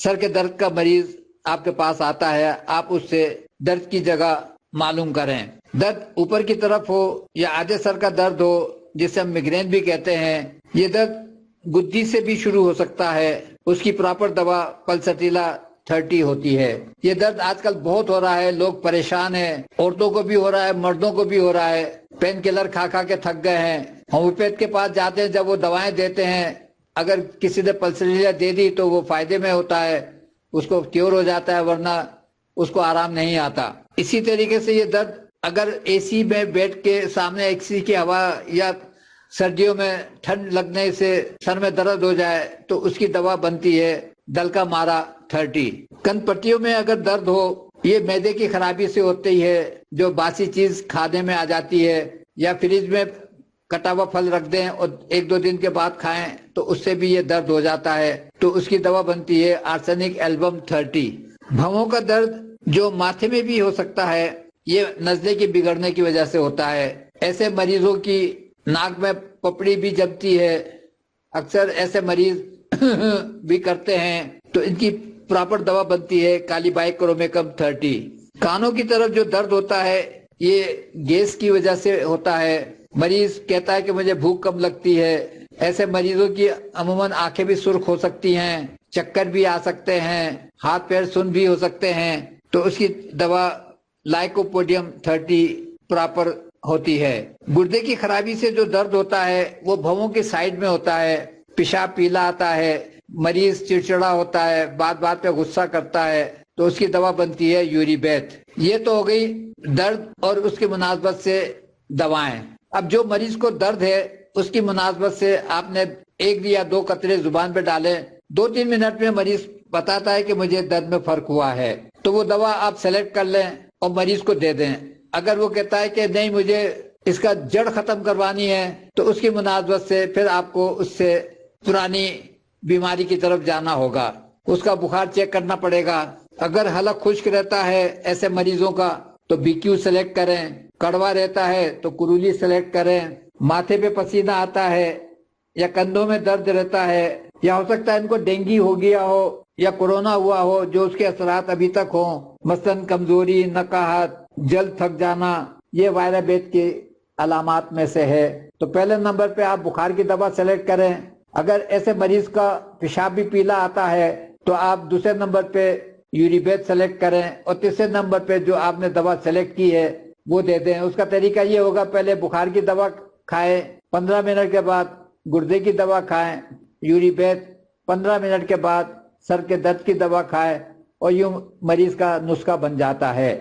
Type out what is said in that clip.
سر کے درد کا مریض آپ کے پاس آتا ہے، آپ اس سے درد کی جگہ معلوم کریں۔ درد اوپر کی طرف ہو یا آدھے سر کا درد ہو، جسے ہم میگرین بھی کہتے ہیں، یہ درد گدی سے بھی شروع ہو سکتا ہے۔ اس کی پراپر دوا پلسٹیلا 30 ہوتی ہے۔ یہ درد آج کل بہت ہو رہا ہے، لوگ پریشان ہیں، عورتوں کو بھی ہو رہا ہے، مردوں کو بھی ہو رہا ہے، پین کلر کھا کھا کے تھک گئے ہیں۔ ہومیوپیتھ کے پاس جاتے ہیں، جب وہ دوائیں دیتے ہیں، اگر کسی نے پلسٹیلا دے دی تو وہ فائدے میں ہوتا ہے، اس کو کیور ہو جاتا ہے، ورنہ اس کو آرام نہیں آتا۔ اسی طریقے سے یہ درد اگر اے سی میں بیٹھ کے سامنے اے سی کی ہوا یا سردیوں میں ٹھنڈ لگنے سے سر میں درد ہو جائے تو اس کی دوا بنتی ہے دل کا مارا 30۔ کن پٹیوں میں اگر درد ہو، یہ معدے کی خرابی سے ہوتی ہے، جو باسی چیز کھانے میں آ جاتی ہے، یا فریج میں کٹا ہوا پھل رکھ دیں اور 1-2 دن کے بعد کھائیں تو اس سے بھی یہ درد ہو جاتا ہے، تو اس کی دوا بنتی ہے آرسینک ایلبم 30۔ بھووں کا درد جو ماتھے میں بھی ہو سکتا ہے، یہ نزلے کی بگڑنے کی وجہ سے ہوتا ہے۔ ایسے مریضوں کی ناک میں پپڑی بھی جمتی ہے، اکثر ایسے مریض بھی کرتے ہیں، تو ان کی پراپر دوا بنتی ہے کالی بائی کرومیکم 30۔ کانوں کی طرف جو درد ہوتا ہے، یہ گیس کی وجہ سے ہوتا ہے۔ مریض کہتا ہے کہ مجھے بھوک کم لگتی ہے۔ ایسے مریضوں کی عموماً آنکھیں بھی سرخ ہو سکتی ہیں، چکر بھی آ سکتے ہیں، ہاتھ پیر سن بھی ہو سکتے ہیں، تو اس کی دوا لائکوپوڈیم 30 پراپر ہوتی ہے۔ گردے کی خرابی سے جو درد ہوتا ہے وہ بھووں کی سائیڈ میں ہوتا ہے، پیشاب پیلا آتا ہے، مریض چڑچڑا ہوتا ہے، بات بات پہ غصہ کرتا ہے، تو اس کی دوا بنتی ہے یوریبیتھ۔ یہ تو ہو گئی درد اور اس کی مناسبت سے دوائیں۔ اب جو مریض کو درد ہے اس کی مناسبت سے آپ نے 1 یا 2 قطرے زبان پہ ڈالیں، 2-3 منٹ میں مریض بتاتا ہے کہ مجھے درد میں فرق ہوا ہے، تو وہ دوا آپ سلیکٹ کر لیں اور مریض کو دے دیں۔ اگر وہ کہتا ہے کہ نہیں مجھے اس کا جڑ ختم کروانی ہے، تو اس کی مناسبت سے پھر آپ کو اس سے پرانی بیماری کی طرف جانا ہوگا، اس کا بخار چیک کرنا پڑے گا۔ اگر حلق خشک رہتا ہے ایسے مریضوں کا تو بی کیو سلیکٹ کریں، کڑوا رہتا ہے تو کرولی سلیکٹ کریں، ماتھے پہ پسینہ آتا ہے یا کندھوں میں درد رہتا ہے، یا ہو سکتا ہے ان کو ڈینگی ہو گیا ہو یا کورونا ہوا ہو جو اس کے اثرات ابھی تک ہوں، مثلاً کمزوری، نقاہت، جلد تھک جانا، یہ وائرابیت کی علامات میں سے ہے، تو پہلے نمبر پہ آپ بخار کی دوا سلیکٹ کریں۔ اگر ایسے مریض کا پیشاب بھی پیلا آتا ہے تو آپ دوسرے نمبر پہ یوریبیتھ سلیکٹ کریں، اور تیسرے نمبر پہ جو آپ نے دوا سلیکٹ کی ہے وہ دے دیں۔ اس کا طریقہ یہ ہوگا، پہلے بخار کی دوا کھائیں، 15 منٹ کے بعد گردے کی دوا کھائیں یوریبیتھ، 15 منٹ کے بعد سر کے درد کی دوا کھائیں، اور یوں مریض کا نسخہ بن جاتا ہے۔